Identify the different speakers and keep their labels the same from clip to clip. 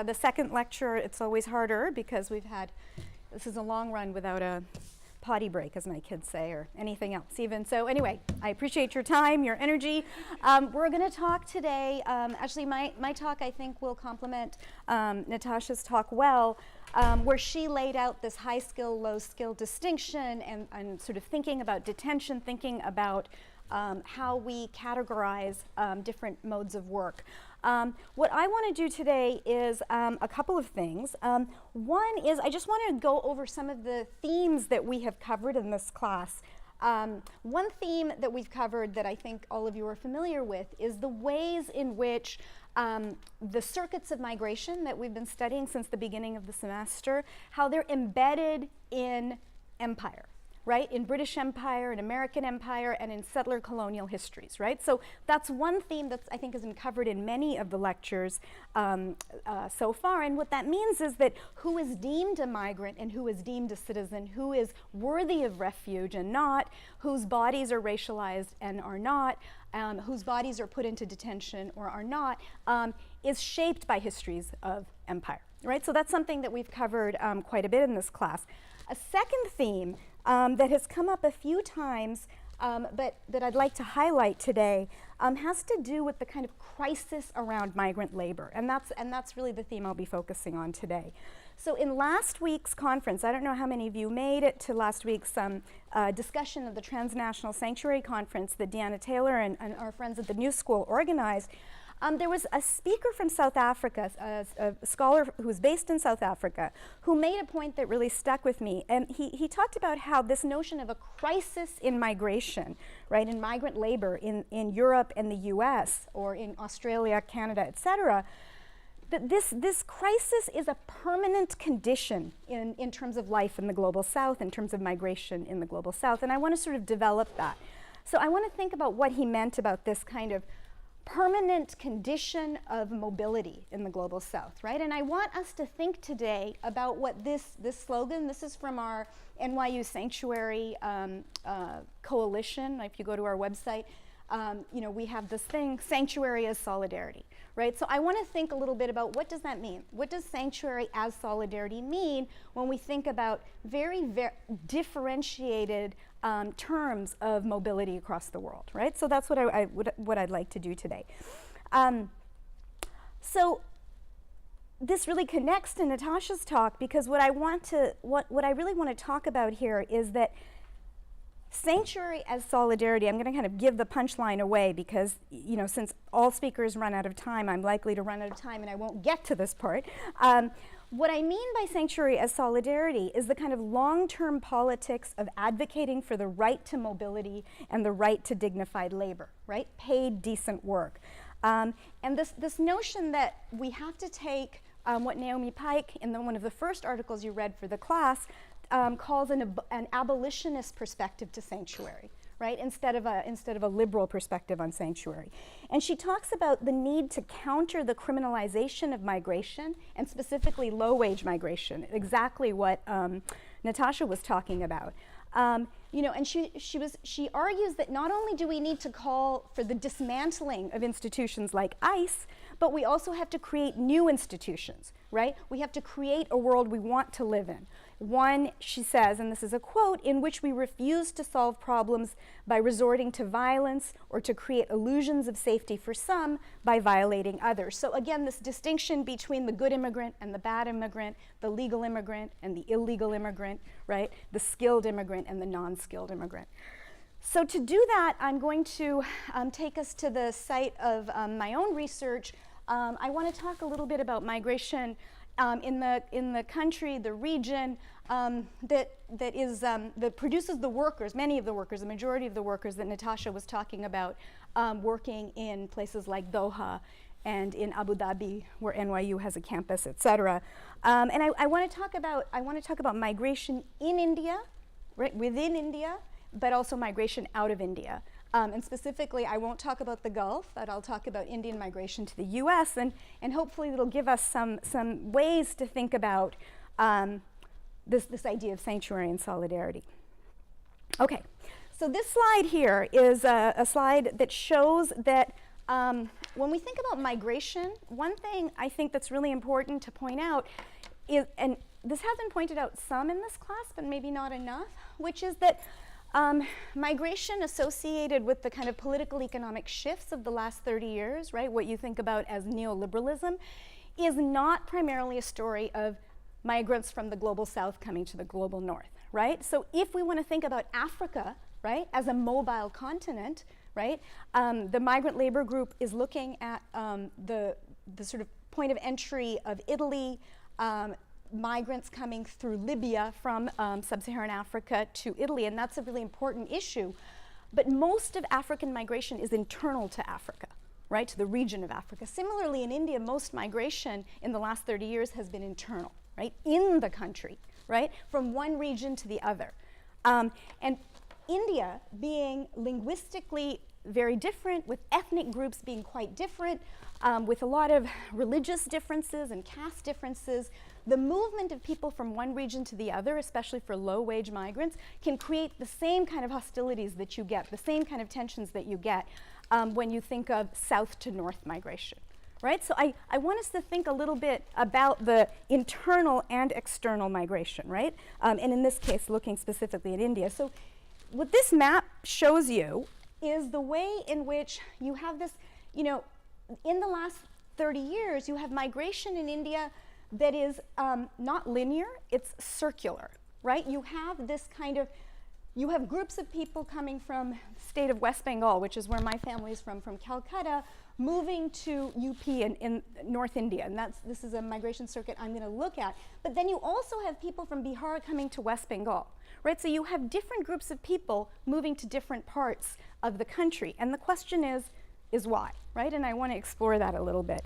Speaker 1: The second lecture, it's always harder because this is a long run without a potty break, as my kids say, or anything else even. So anyway, I appreciate your time, your energy. We're going to talk today, actually my talk I think will complement Natasha's talk well, where she laid out this high skill, low skill distinction and sort of thinking about detention, thinking about how we categorize different modes of work. What I want to do today is a couple of things. One is I just want to go over some of the themes that we have covered in this class. One theme that we've covered that I think all of you are familiar with is the ways in which the circuits of migration that we've been studying since the beginning of the semester, how they're embedded in empire. Right, in British Empire, in American Empire, and in settler colonial histories, right? So that's one theme that I think has been covered in many of the lectures so far, and what that means is that who is deemed a migrant and who is deemed a citizen, who is worthy of refuge and not, whose bodies are racialized and are not, whose bodies are put into detention or are not, is shaped by histories of empire, right? So that's something that we've covered quite a bit in this class. A second theme that has come up a few times, but that I'd like to highlight today, has to do with the kind of crisis around migrant labor, and that's really the theme I'll be focusing on today. So in last week's conference, I don't know how many of you made it to last week's discussion of the Transnational Sanctuary Conference that Deanna Taylor and our friends at the New School organized. There was a speaker from South Africa, a scholar who was based in South Africa, who made a point that really stuck with me. And he talked about how this notion of a crisis in migration, right, in migrant labor in Europe and the US, or in Australia, Canada, et cetera, that this crisis is a permanent condition in terms of life in the Global South, in terms of migration in the Global South. And I want to sort of develop that. So I want to think about what he meant about this kind of permanent condition of mobility in the Global South, right? And I want us to think today about what this slogan, this is from our NYU Sanctuary Coalition. If you go to our website, you know, we have this thing, sanctuary as solidarity, right? So I want to think a little bit about what does that mean? What does sanctuary as solidarity mean when we think about very differentiated terms of mobility across the world, right? So that's what what I'd like to do today. So this really connects to Natasha's talk, because what I really want to talk about here is that sanctuary as solidarity, I'm going to kind of give the punchline away because, you know, since all speakers run out of time, I'm likely to run out of time and I won't get to this part. What I mean by sanctuary as solidarity is the kind of long-term politics of advocating for the right to mobility and the right to dignified labor, right? Paid, decent work. And this notion that we have to take what Naomi Pike, in one of the first articles you read for the class, calls an abolitionist perspective to sanctuary, right? Instead of a liberal perspective on sanctuary. And she talks about the need to counter the criminalization of migration, and specifically low-wage migration, exactly what Natasha was talking about. You know, and she argues that not only do we need to call for the dismantling of institutions like ICE, but we also have to create new institutions, right? We have to create a world we want to live in. One, she says, and this is a quote, in which we refuse to solve problems by resorting to violence or to create illusions of safety for some by violating others. So again, this distinction between the good immigrant and the bad immigrant, the legal immigrant and the illegal immigrant, right? The skilled immigrant and the non-skilled immigrant. So to do that, I'm going to take us to the site of my own research. I want to talk a little bit about migration in the country, the region that produces the workers, many of the workers, the majority of the workers that Natasha was talking about, working in places like Doha and in Abu Dhabi, where NYU has a campus, et cetera. And I want to talk about migration in India, right, within India, but also migration out of India. And specifically, I won't talk about the Gulf, but I'll talk about Indian migration to the US, and hopefully it'll give us some ways to think about this idea of sanctuary and solidarity. Okay, so this slide here is a slide that shows that when we think about migration, one thing I think that's really important to point out is, and this has been pointed out some in this class, but maybe not enough, which is that migration associated with the kind of political economic shifts of the last 30 years, right, what you think about as neoliberalism, is not primarily a story of migrants from the global south coming to the global north, right? So if we want to think about Africa, right, as a mobile continent, right, the migrant labor group is looking at the sort of point of entry of Italy, migrants coming through Libya from sub-Saharan Africa to Italy, and that's a really important issue. But most of African migration is internal to Africa, right, to the region of Africa. Similarly, in India, most migration in the last 30 years has been internal, right, in the country, right, from one region to the other. And India being linguistically very different, with ethnic groups being quite different, with a lot of religious differences and caste differences, the movement of people from one region to the other, especially for low-wage migrants, can create the same kind of hostilities that you get, the same kind of tensions that you get when you think of south to north migration, right? So I want us to think a little bit about the internal and external migration, right? And in this case, looking specifically at India. So what this map shows you is the way in which you have this, you know, in the last 30 years, you have migration in India that is not linear, it's circular, right? You have this kind of, you have groups of people coming from the state of West Bengal, which is where my family is from Calcutta, moving to UP in North India, and this is a migration circuit I'm gonna look at. But then you also have people from Bihar coming to West Bengal, right? So you have different groups of people moving to different parts of the country, and the question is why, right? And I want to explore that a little bit.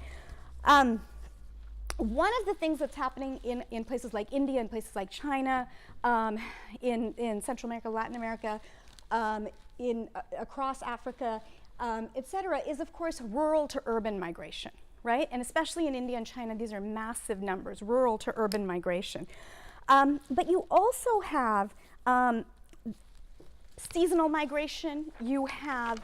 Speaker 1: One of the things that's happening in places like India and places like China, in Central America, Latin America, across Africa, et cetera, is of course rural to urban migration, right? And especially in India and China, these are massive numbers, rural to urban migration. But you also have seasonal migration, you have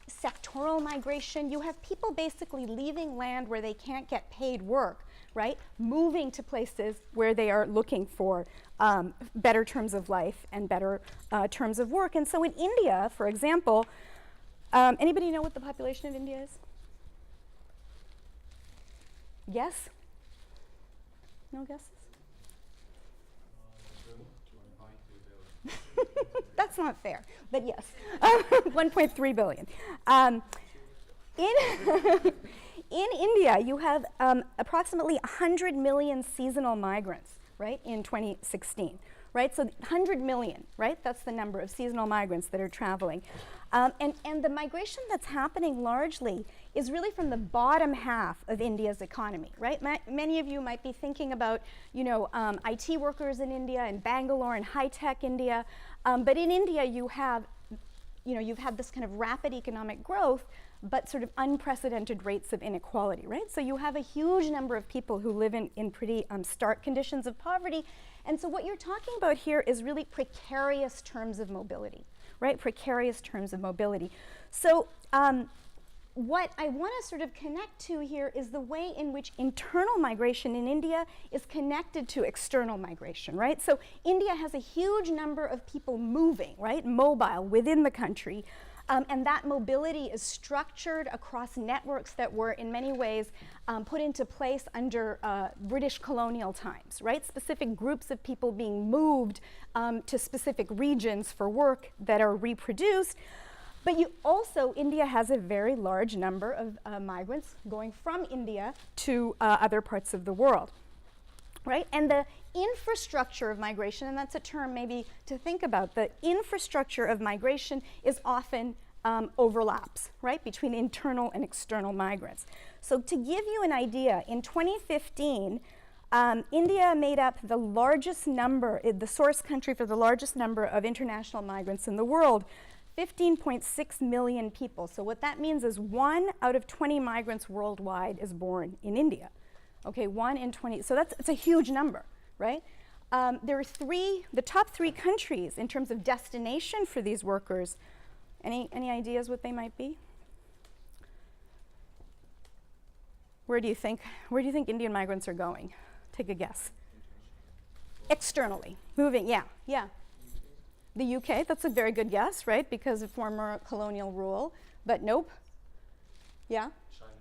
Speaker 1: sectoral migration, you have people basically leaving land where they can't get paid work, right? Moving to places where they are looking for better terms of life and better terms of work. And so in India, for example, anybody know what the population of India is? Yes? No guesses? That's not fair, but yes, 1.3 billion. In India, you have approximately 100 million seasonal migrants, right, in 2016, right? So 100 million, right? That's the number of seasonal migrants that are traveling. And the migration that's happening largely is really from the bottom half of India's economy, right? Many of you might be thinking about, you know, IT workers in India and Bangalore and high-tech India, but in India you have, you know, you've had this kind of rapid economic growth, but sort of unprecedented rates of inequality, right? So you have a huge number of people who live in pretty stark conditions of poverty, and so what you're talking about here is really precarious terms of mobility, right? Precarious terms of mobility. So what I want to sort of connect to here is the way in which internal migration in India is connected to external migration, right? So India has a huge number of people moving, right, mobile within the country, and that mobility is structured across networks that were in many ways put into place under British colonial times, right? Specific groups of people being moved to specific regions for work that are reproduced. But you also, India has a very large number of migrants going from India to other parts of the world, right? And the infrastructure of migration, and that's a term maybe to think about, the infrastructure of migration is often overlaps, right, between internal and external migrants. So to give you an idea, in 2015, India made up the largest number, the source country for the largest number of international migrants in the world. 15.6 million people. So what that means is 1 out of 20 migrants worldwide is born in India. Okay, 1 in 20, so it's a huge number, right? There are the top 3 countries in terms of destination for these workers. Any ideas what they might be? Where do you think Indian migrants are going? Take a guess. Externally, moving, yeah. The UK, that's a very good guess, right? Because of former colonial rule, but nope. Yeah?
Speaker 2: China.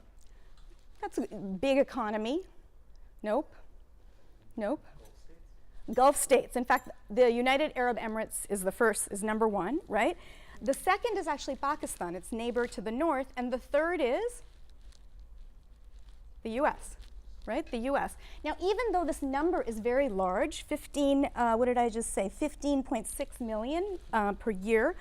Speaker 1: That's a big economy. Nope.
Speaker 2: Gulf states.
Speaker 1: Gulf states. In fact, the United Arab Emirates is number 1, right? The second is actually Pakistan, its neighbor to the north, and the third is the US, right? The US. Now, even though this number is very large, 15.6 million per year,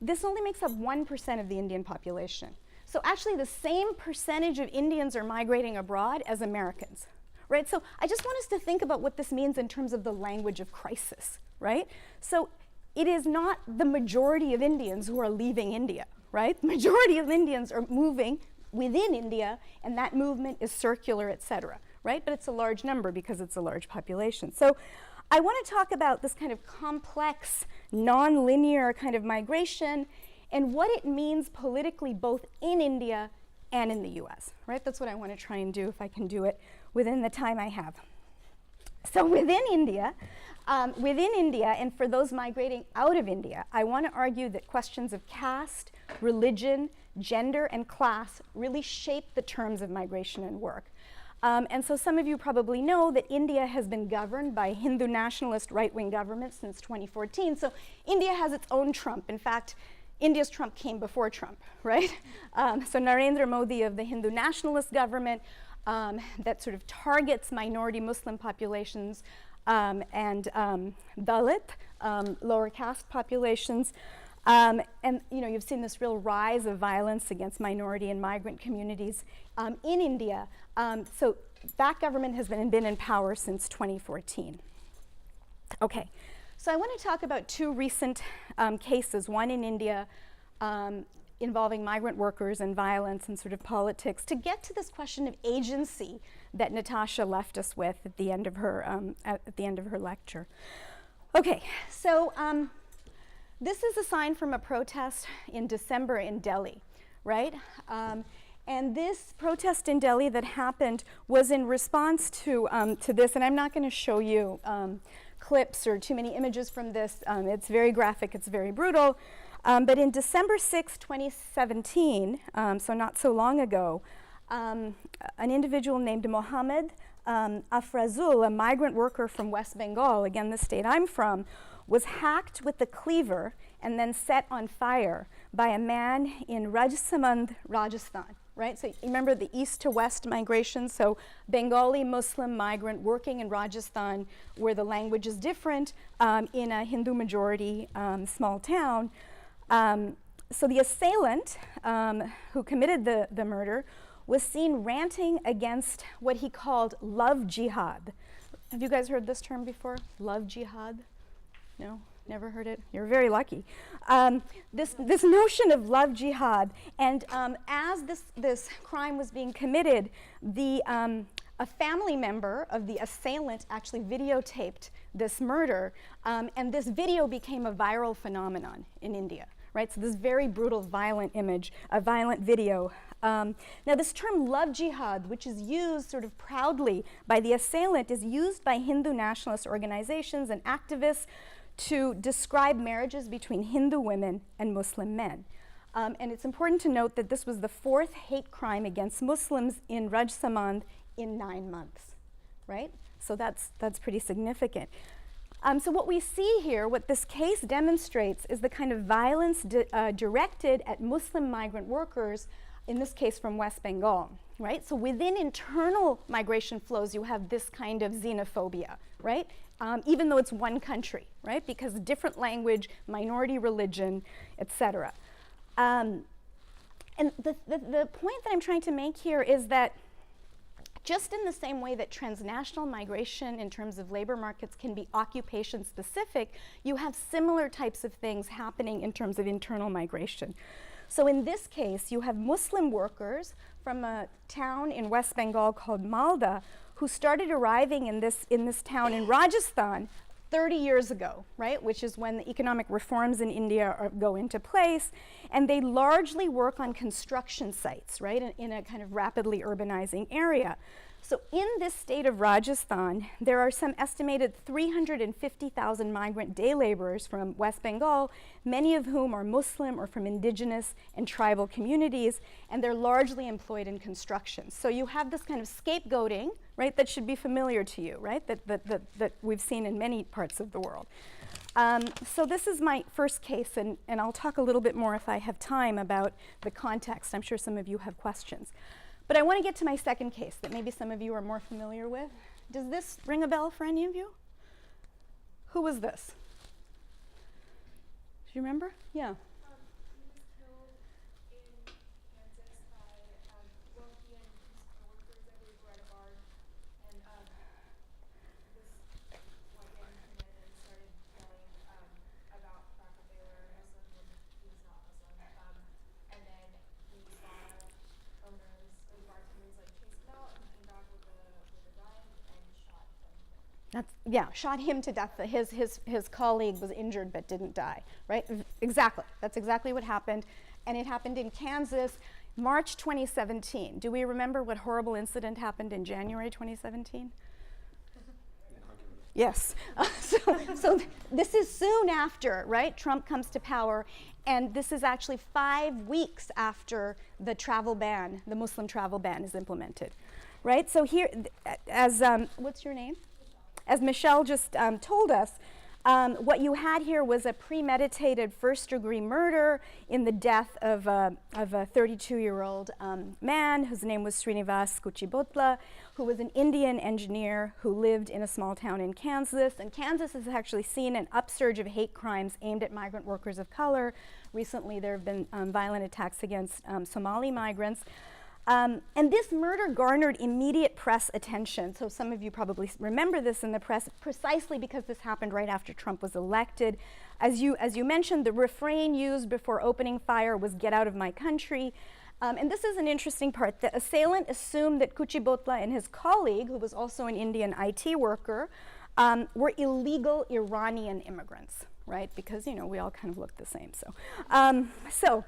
Speaker 1: this only makes up 1% of the Indian population. So actually the same percentage of Indians are migrating abroad as Americans, right? So I just want us to think about what this means in terms of the language of crisis, right? So it is not the majority of Indians who are leaving India, right? The majority of Indians are moving within India, and that movement is circular, et cetera, right? But it's a large number because it's a large population. So I want to talk about this kind of complex, non-linear kind of migration and what it means politically both in India and in the US, right? That's what I want to try and do if I can do it within the time I have. So within India, and for those migrating out of India, I want to argue that questions of caste, religion, gender, and class really shape the terms of migration and work. And so some of you probably know that India has been governed by Hindu nationalist right-wing governments since 2014. So India has its own Trump. In fact, India's Trump came before Trump, right? So Narendra Modi of the Hindu nationalist government that sort of targets minority Muslim populations and Dalit, lower caste populations. And you've seen this real rise of violence against minority and migrant communities in India. So that government has been in power since 2014. Okay, so I want to talk about 2 recent cases, one in India involving migrant workers and violence and sort of politics, to get to this question of agency that Natasha left us with at the end of her lecture. Okay, so this is a sign from a protest in December in Delhi, right? And this protest in Delhi that happened was in response to this, and I'm not going to show you clips or too many images from this. It's very graphic, it's very brutal. But in December 6, 2017, so not so long ago, an individual named Mohammed Afrazul, a migrant worker from West Bengal, again the state I'm from, was hacked with a cleaver and then set on fire by a man in Rajsamand, Rajasthan, right? So you remember the east to west migration, so Bengali Muslim migrant working in Rajasthan where the language is different in a Hindu majority small town. So the assailant who committed the murder was seen ranting against what he called love jihad. Have you guys heard this term before? Love jihad? No? Never heard it? You're very lucky. This notion of love jihad, and as this crime was being committed, a family member of the assailant actually videotaped this murder, and this video became a viral phenomenon in India, right? So this very brutal, violent image, a violent video. Now this term love jihad, which is used sort of proudly by the assailant, is used by Hindu nationalist organizations and activists to describe marriages between Hindu women and Muslim men. And it's important to note that this was the 4th hate crime against Muslims in Rajsamand in 9 months, right? So that's pretty significant. So what we see here, what this case demonstrates, is the kind of violence directed at Muslim migrant workers, in this case from West Bengal, right? So within internal migration flows, you have this kind of xenophobia, right? Even though it's one country, right? Because different language, minority religion, etc. And the point that I'm trying to make here is that just in the same way that transnational migration in terms of labor markets can be occupation specific, you have similar types of things happening in terms of internal migration. So in this case, you have Muslim workers from a town in West Bengal called Malda who started arriving in this town in Rajasthan 30 years ago, right, which is when the economic reforms in India go into place, and they largely work on construction sites, right, in a kind of rapidly urbanizing area. So in this state of Rajasthan, there are some estimated 350,000 migrant day laborers from West Bengal, many of whom are Muslim or from indigenous and tribal communities, and they're largely employed in construction. So you have this kind of scapegoating, right, that should be familiar to you, right, that we've seen in many parts of the world. So this is my first case, and I'll talk a little bit more if I have time about the context. I'm sure some of you have questions. But I want to get to my second case that maybe some of you are more familiar with. Does this ring a bell for any of you? Who was this? Do you remember? Yeah.
Speaker 2: He was killed in Kansas by well, he and his coworkers, I believe, were at a bar, and this white man came in and started yelling about the fact that they were Muslim when he was not Muslim. And then we saw owners or the bartenders like chase him out, and he came back with a gun and shot him.
Speaker 1: Shot him to death. His colleague was injured but didn't die, right? Exactly. That's exactly what happened. And it happened in Kansas, March 2017. Do we remember what horrible incident happened in January 2017? Yes. So this is soon after, right? Trump comes to power, and this is actually 5 weeks after the travel ban, the Muslim travel ban is implemented, right? So here, as what's your name? As Michelle just told us, what you had here was a premeditated first-degree murder in the death of a 32-year-old man whose name was Srinivas Kuchibhotla, who was an Indian engineer who lived in a small town in Kansas. And Kansas has actually seen an upsurge of hate crimes aimed at migrant workers of color. Recently, there have been violent attacks against Somali migrants. And this murder garnered immediate press attention. So some of you probably remember this in the press, precisely because this happened right after Trump was elected. As you mentioned, the refrain used before opening fire was "Get out of my country." And this is an interesting part. The assailant assumed that Kuchibhotla and his colleague, who was also an Indian IT worker, were illegal Iranian immigrants, right? Because, you know, we all kind of look the same. So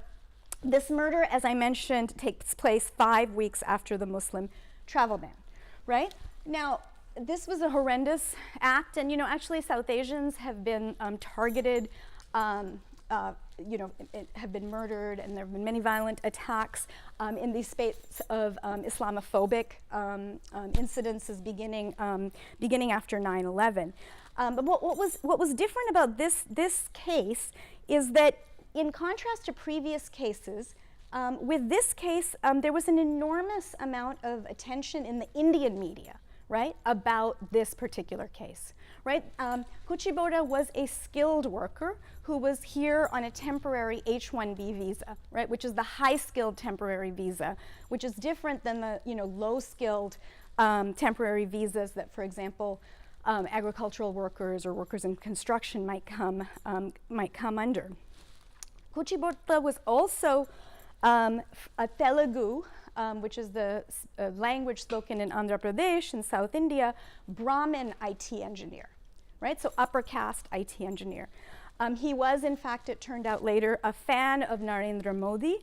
Speaker 1: this murder, as I mentioned, takes place 5 weeks after the Muslim travel ban, right? Now, this was a horrendous act, and, you know, actually South Asians have been targeted, you know, have been murdered, and there have been many violent attacks in these spaces of Islamophobic incidences beginning after 9/11. But what was different about this case is that, in contrast to previous cases, with this case, there was an enormous amount of attention in the Indian media, right, about this particular case, right? Kuchibhotla was a skilled worker who was here on a temporary H-1B visa, right, which is the high-skilled temporary visa, which is different than the, you know, low-skilled temporary visas that, for example, agricultural workers or workers in construction might come under. Kuchibhotla was also a Telugu, which is the language spoken in Andhra Pradesh in South India, Brahmin IT engineer, right? So upper caste IT engineer. He was, in fact, it turned out later, a fan of Narendra Modi.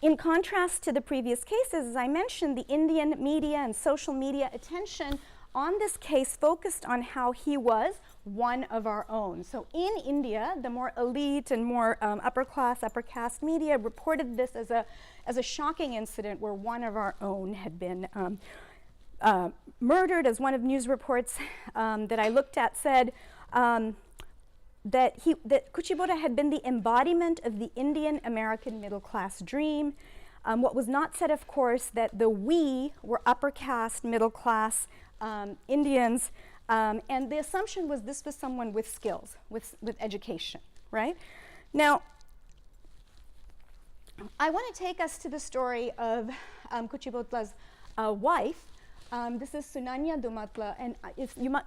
Speaker 1: In contrast to the previous cases, as I mentioned, the Indian media and social media attention on this case focused on how he was one of our own. So in India, the more elite and more upper caste media reported this as a shocking incident where one of our own had been murdered. As one of news reports that I looked at said, that Kuchibhotla had been the embodiment of the Indian American middle class dream. What was not said, of course, that the we were upper caste, middle class Indians, and the assumption was this was someone with skills, with education, right? Now, I want to take us to the story of Kuchibhotla's wife. This is Sunanya Dumatla, and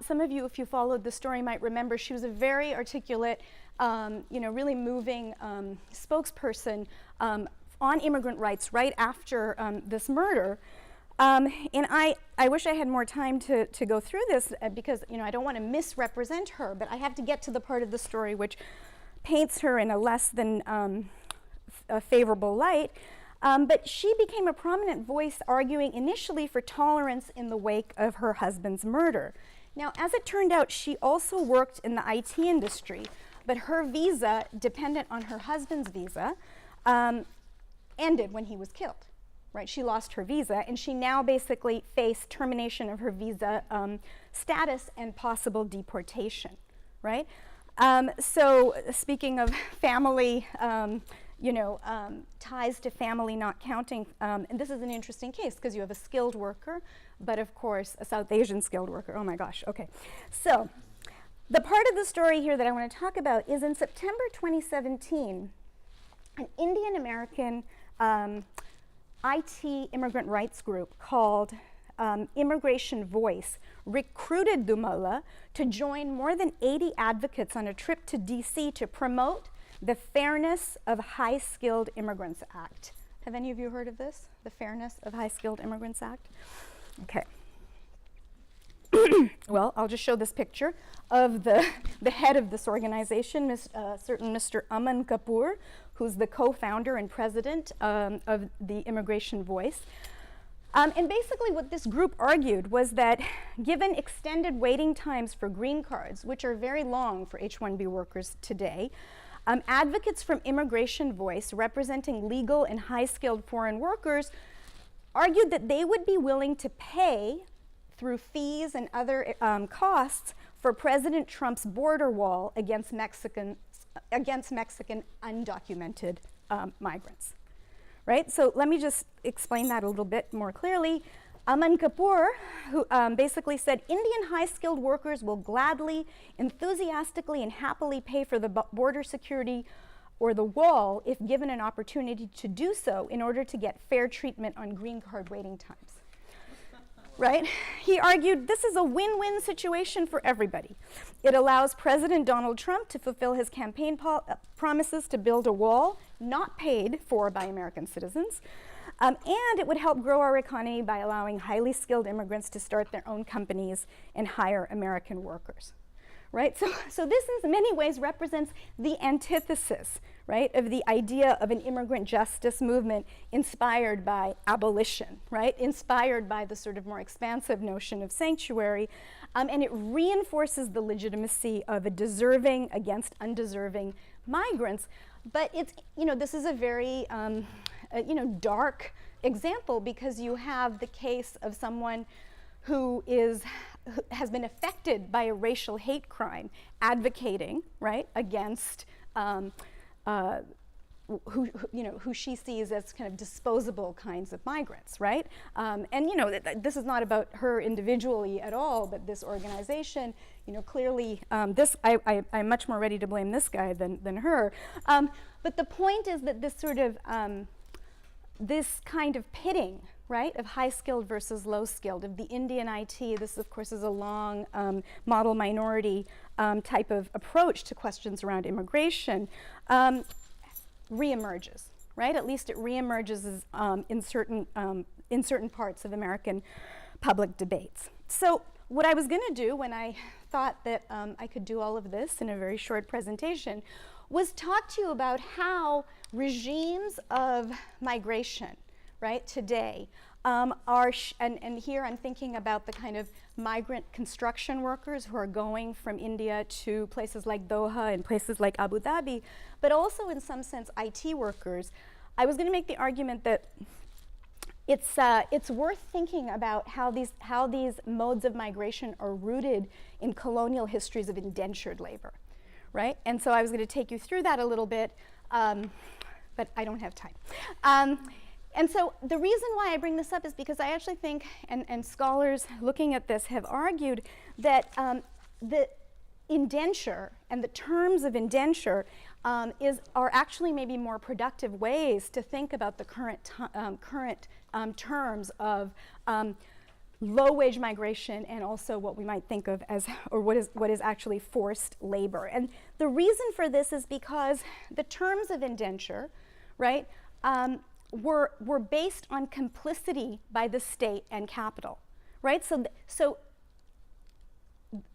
Speaker 1: some of you, if you followed the story, might remember she was a very articulate, really moving spokesperson on immigrant rights right after this murder. And I wish I had more time to go through this because I don't want to misrepresent her, but I have to get to the part of the story which paints her in a less than a favorable light. But she became a prominent voice arguing initially for tolerance in the wake of her husband's murder. Now, as it turned out, she also worked in the IT industry, but her visa, dependent on her husband's visa, ended when he was killed. Right, she lost her visa, and she now basically faced termination of her visa status and possible deportation. Right. So speaking of family, ties to family not counting, and this is an interesting case because you have a skilled worker, but of course a South Asian skilled worker. Oh my gosh. Okay, so the part of the story here that I want to talk about is in September 2017, an Indian American IT immigrant rights group called Immigration Voice recruited Dumala to join more than 80 advocates on a trip to DC to promote the Fairness of High-Skilled Immigrants Act. Have any of you heard of this? The Fairness of High-Skilled Immigrants Act? Okay. Well, I'll just show this picture of the head of this organization, certain Mr. Aman Kapoor, who's the co-founder and president of the Immigration Voice. And basically what this group argued was that given extended waiting times for green cards, which are very long for H-1B workers today, advocates from Immigration Voice representing legal and high-skilled foreign workers argued that they would be willing to pay through fees and other costs for President Trump's border wall against Mexican undocumented migrants. Right? So let me just explain that a little bit more clearly. Aman Kapoor, who basically said, Indian high-skilled workers will gladly, enthusiastically, and happily pay for the border security or the wall if given an opportunity to do so in order to get fair treatment on green card waiting times. Right? He argued this is a win-win situation for everybody. It allows President Donald Trump to fulfill his campaign promises to build a wall not paid for by American citizens, and it would help grow our economy by allowing highly skilled immigrants to start their own companies and hire American workers. Right? So this in many ways represents the antithesis, right, of the idea of an immigrant justice movement inspired by abolition, right, inspired by the sort of more expansive notion of sanctuary, and it reinforces the legitimacy of a deserving against undeserving migrants. But it's, this is a very, dark example because you have the case of someone who has been affected by a racial hate crime, advocating, right, against who she sees as kind of disposable kinds of migrants, right? This is not about her individually at all, but this organization, clearly, I'm much more ready to blame this guy than her. But the point is that this sort of, this kind of pitting, right, of high-skilled versus low-skilled, of the Indian IT, this of course is a long model minority type of approach to questions around immigration, reemerges, right? At least it reemerges in certain parts of American public debates. So what I was going to do when I thought that I could do all of this in a very short presentation was talk to you about how regimes of migration, right, today and here I'm thinking about the kind of migrant construction workers who are going from India to places like Doha and places like Abu Dhabi, but also in some sense IT workers. I was going to make the argument that it's worth thinking about how these modes of migration are rooted in colonial histories of indentured labor, right? And so I was going to take you through that a little bit, but I don't have time. And so the reason why I bring this up is because I actually think, and scholars looking at this have argued, that the indenture and the terms of indenture are actually maybe more productive ways to think about the current terms of low-wage migration, and also what we might think of as, or what is actually forced labor. And the reason for this is because the terms of indenture, right, were based on complicity by the state and capital, right? So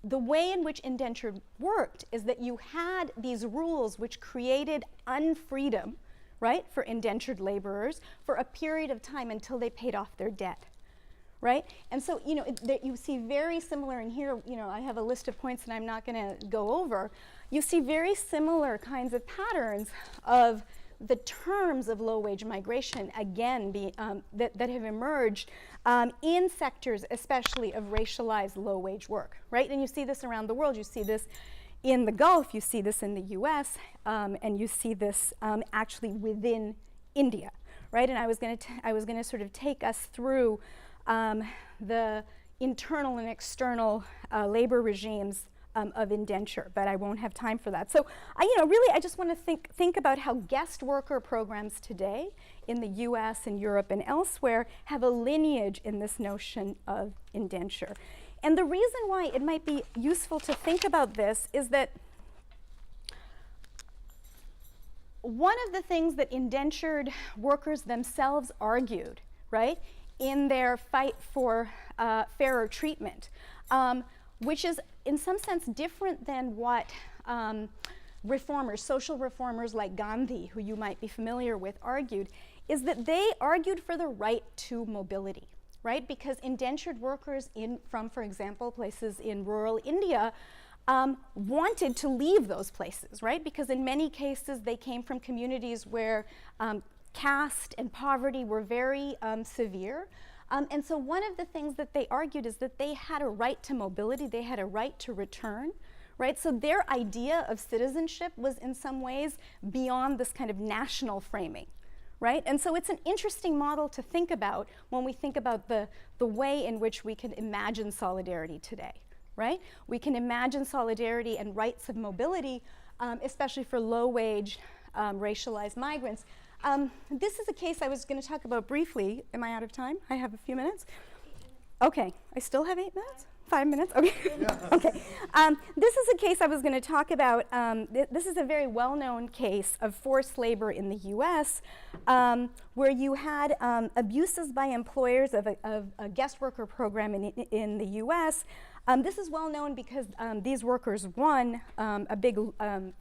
Speaker 1: the way in which indenture worked is that you had these rules which created unfreedom, right, for indentured laborers for a period of time until they paid off their debt, right? And so, you know, you see very similar in here, you know, I have a list of points that I'm not going to go over. You see very similar kinds of patterns of the terms of low-wage migration, again, that have emerged in sectors, especially of racialized low-wage work, right? And you see this around the world. You see this in the Gulf, you see this in the US, and you see this actually within India, right? And I was going to sort of take us through the internal and external labor regimes of indenture, but I won't have time for that. So, I just want to think about how guest worker programs today in the US and Europe and elsewhere have a lineage in this notion of indenture. And the reason why it might be useful to think about this is that one of the things that indentured workers themselves argued, right, in their fight for fairer treatment, which is in some sense different than what reformers, social reformers like Gandhi, who you might be familiar with, argued, is that they argued for the right to mobility, right? Because indentured workers from, for example, places in rural India wanted to leave those places, right? Because in many cases they came from communities where caste and poverty were very severe. And so one of the things that they argued is that they had a right to mobility, they had a right to return, right? So their idea of citizenship was in some ways beyond this kind of national framing, right? And so it's an interesting model to think about when we think about the way in which we can imagine solidarity today, right? We can imagine solidarity and rights of mobility, especially for low-wage, racialized migrants. This is a case I was going to talk about briefly. Am I out of time? I have a few minutes. Okay, I still have 8 minutes? 5 minutes? Okay. Okay. This is a case I was going to talk about. This is a very well-known case of forced labor in the US, where you had abuses by employers of a guest worker program in the US. This is well known because these workers won a big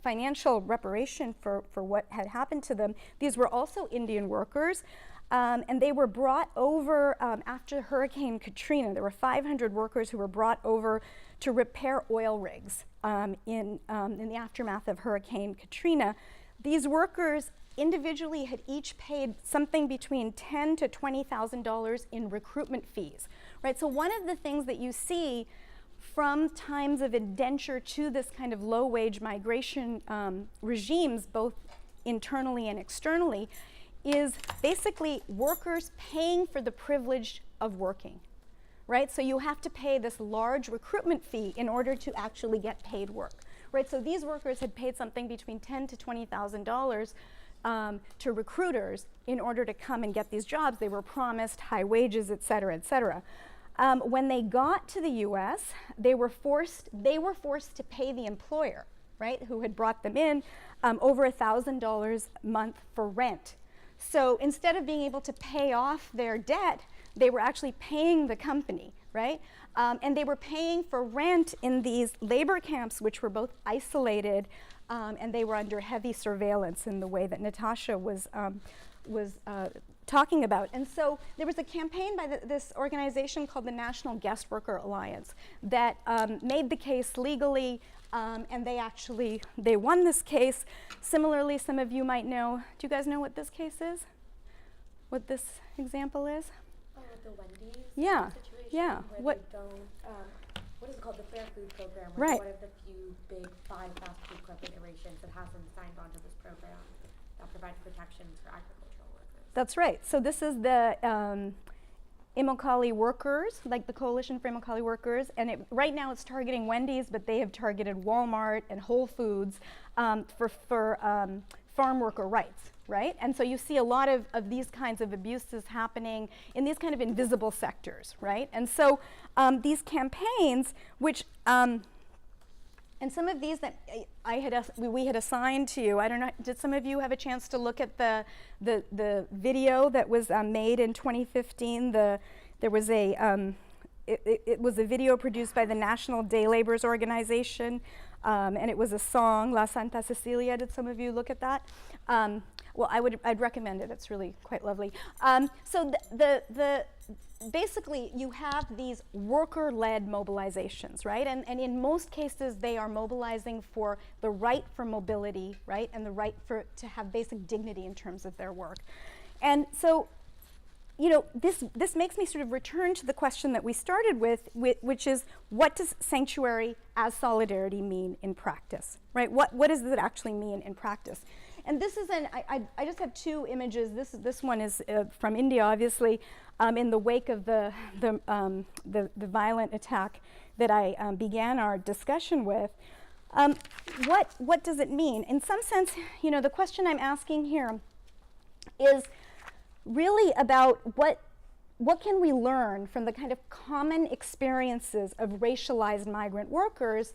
Speaker 1: financial reparation for what had happened to them. These were also Indian workers, and they were brought over after Hurricane Katrina. There were 500 workers who were brought over to repair oil rigs in the aftermath of Hurricane Katrina. These workers individually had each paid something between $10,000 to $20,000 in recruitment fees, right? So one of the things that you see from times of indenture to this kind of low-wage migration regimes, both internally and externally, is basically workers paying for the privilege of working, right? So you have to pay this large recruitment fee in order to actually get paid work, right? So these workers had paid something between $10,000 to $20,000 to recruiters in order to come and get these jobs. They were promised high wages, et cetera, et cetera. When they got to the US, they were forced to pay the employer, right, who had brought them in, over $1,000 a month for rent. So instead of being able to pay off their debt, they were actually paying the company, right? And they were paying for rent in these labor camps, which were both isolated, and they were under heavy surveillance in the way that Natasha was talking about. And so there was a campaign by this organization called the National Guest Worker Alliance that made the case legally, and they won this case. Similarly, some of you might know, do you guys know what this case is? What this example is?
Speaker 2: Oh, the Wendy's
Speaker 1: Yeah,
Speaker 2: situation
Speaker 1: yeah.
Speaker 2: where they don't, what is it called, the Fair Food Program, which
Speaker 1: Right.
Speaker 2: is one of the few big 5 fast food corporations that hasn't signed on to this program that provides protections for agricultural workers.
Speaker 1: That's right. So this is the Immokalee workers, like the Coalition for Immokalee Workers, and right now it's targeting Wendy's, but they have targeted Walmart and Whole Foods for farm worker rights, right? And so you see a lot of these kinds of abuses happening in these kind of invisible sectors, right? And so these campaigns, which and some of these that we had assigned to you, I don't know, did some of you have a chance to look at the video that was made in 2015? There was it was a video produced by the National Day Laborers Organization, and it was a song, La Santa Cecilia. Did some of you look at that? Well, I'd recommend it. It's really quite lovely. So basically, you have these worker-led mobilizations, right? And in most cases, they are mobilizing for the right for mobility, right? And the right to have basic dignity in terms of their work. And so, you know, this makes me sort of return to the question that we started with, which is, what does sanctuary as solidarity mean in practice, right? What does it actually mean in practice? And this is I just have two images. This one is from India, obviously, in the wake of the violent attack that I began our discussion with. What does it mean? In some sense, you know, the question I'm asking here is really about what can we learn from the kind of common experiences of racialized migrant workers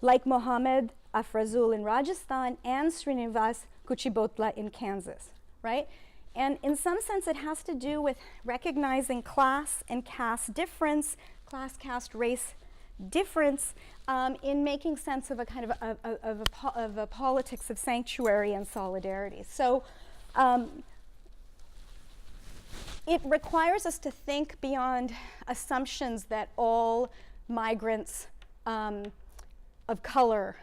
Speaker 1: like Mohammed Afrazul in Rajasthan and Srinivas Kuchibotla in Kansas, right? And in some sense, it has to do with recognizing class and caste difference, class, caste, race difference, in making sense of a kind of a politics of sanctuary and solidarity. So it requires us to think beyond assumptions that all migrants of color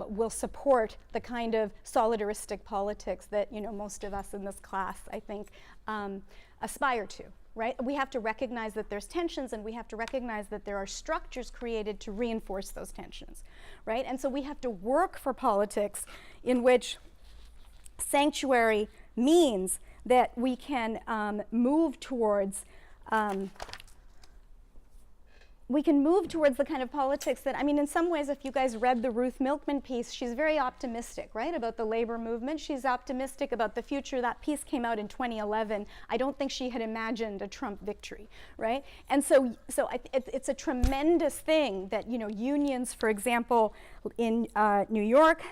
Speaker 1: will support the kind of solidaristic politics that, you know, most of us in this class, I think, aspire to, right? We have to recognize that there's tensions, and we have to recognize that there are structures created to reinforce those tensions, right? And so we have to work for politics in which sanctuary means that we can move towards the kind of politics that, I mean, in some ways, if you guys read the Ruth Milkman piece, she's very optimistic, right, about the labor movement. She's optimistic about the future. That piece came out in 2011. I don't think she had imagined a Trump victory, right? And so it's a tremendous thing that, you know, unions, for example, in New York,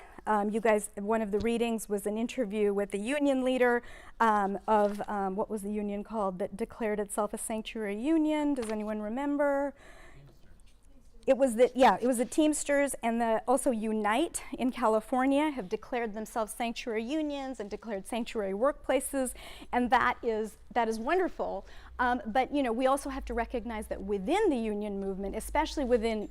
Speaker 1: you guys, one of the readings was an interview with the union leader of, what was the union called that declared itself a sanctuary union? Does anyone remember? It was the Teamsters, and also Unite in California have declared themselves sanctuary unions and declared sanctuary workplaces, and that is wonderful. But, you know, we also have to recognize that within the union movement, especially within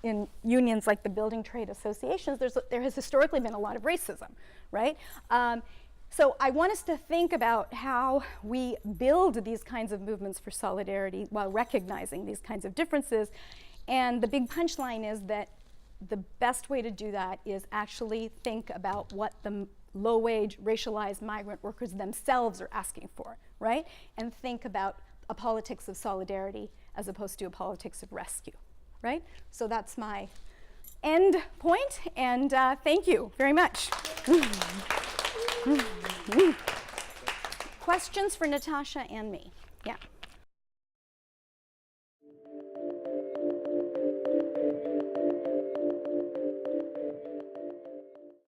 Speaker 1: in unions like the building trade associations, there has historically been a lot of racism, right? So I want us to think about how we build these kinds of movements for solidarity while recognizing these kinds of differences. And the big punchline is that the best way to do that is actually think about what the low-wage, racialized migrant workers themselves are asking for, right? And think about a politics of solidarity as opposed to a politics of rescue, right? So that's my end point, and thank you very much. Questions for Natasha and me? Yeah.